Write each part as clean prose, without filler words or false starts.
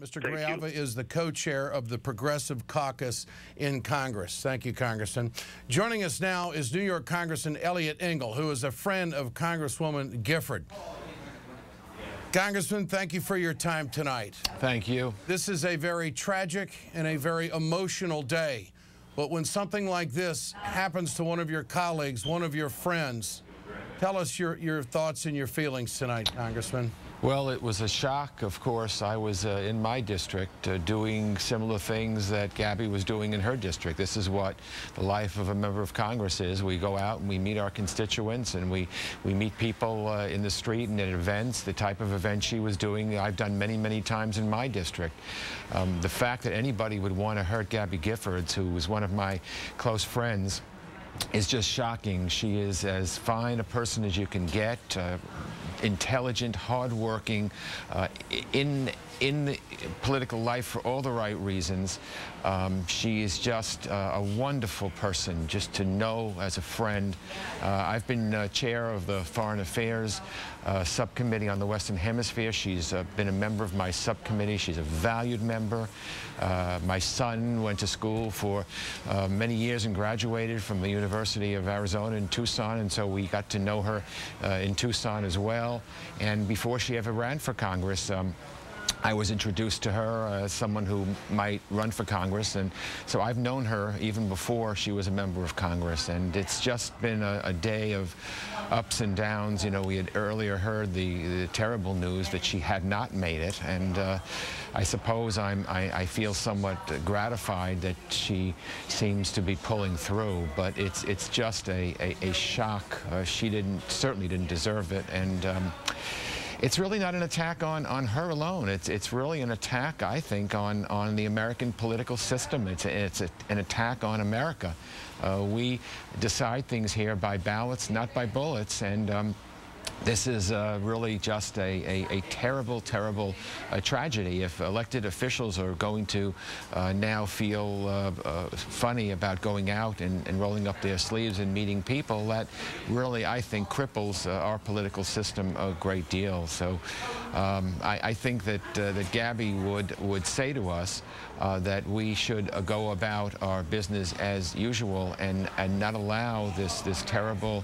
Mr. Grijalva is the co-chair of the Progressive Caucus in Congress. Thank you, Congressman. Joining us now is New York Congressman Eliot Engel, who is a friend of Congresswoman Gifford. Congressman, thank you for your time tonight. Thank you. This is a very tragic and a very emotional day. But when something like this happens to one of your colleagues, one of your friends, tell us your thoughts and your feelings tonight, Congressman. Well, it was a shock, of course. I was in my district doing similar things that Gabby was doing in her district. This is what the life of a member of Congress is. We go out and we meet our constituents, and we meet people in the street and at events, the type of event she was doing. I've done many, many times in my district. The fact that anybody would want to hurt Gabby Giffords, who was one of my close friends, is just shocking. She is as fine a person as you can get, intelligent, hardworking, in the political life for all the right reasons. She is just a wonderful person just to know as a friend. I've been chair of the Foreign Affairs subcommittee on the Western Hemisphere. She's been a member of my subcommittee. She's a valued member. My son went to school for many years and graduated from the University of Arizona in Tucson, and so we got to know her in Tucson as well. And before she ever ran for Congress, I was introduced to her as someone who might run for Congress, and so I've known her even before she was a member of Congress, and it's just been a day of ups and downs. You know, we had earlier heard the terrible news that she had not made it, and I suppose I feel somewhat gratified that she seems to be pulling through, but it's just a shock. She certainly didn't deserve it, and it's really not an attack on her alone. It's really an attack, I think, on the American political system. It's an attack on America. We decide things here by ballots, not by bullets, and this is really just a terrible, terrible tragedy. If elected officials are going to now feel funny about going out and rolling up their sleeves and meeting people, that really, I think, cripples our political system a great deal. So I think that Gabby would say to us that we should go about our business as usual and not allow this terrible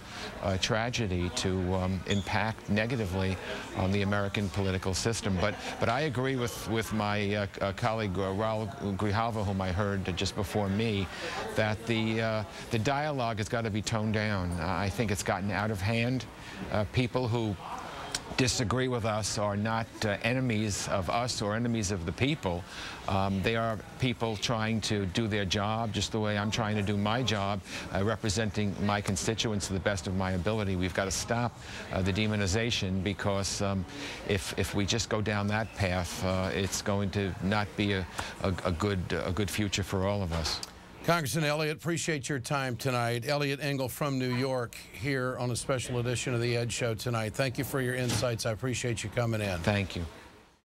tragedy to impact negatively on the American political system. But I agree with my colleague Gabrielle Giffords, whom I heard just before me, that the dialogue has got to be toned down. I think it's gotten out of hand. People who disagree with us are not enemies of us or enemies of the people. They are people trying to do their job just the way I'm trying to do my job, representing my constituents to the best of my ability. We've got to stop the demonization, because if we just go down that path, it's going to not be a good future for all of us. Congressman Eliot, appreciate your time tonight. Eliot Engel from New York here on a special edition of The Ed Show tonight. Thank you for your insights. I appreciate you coming in. Thank you.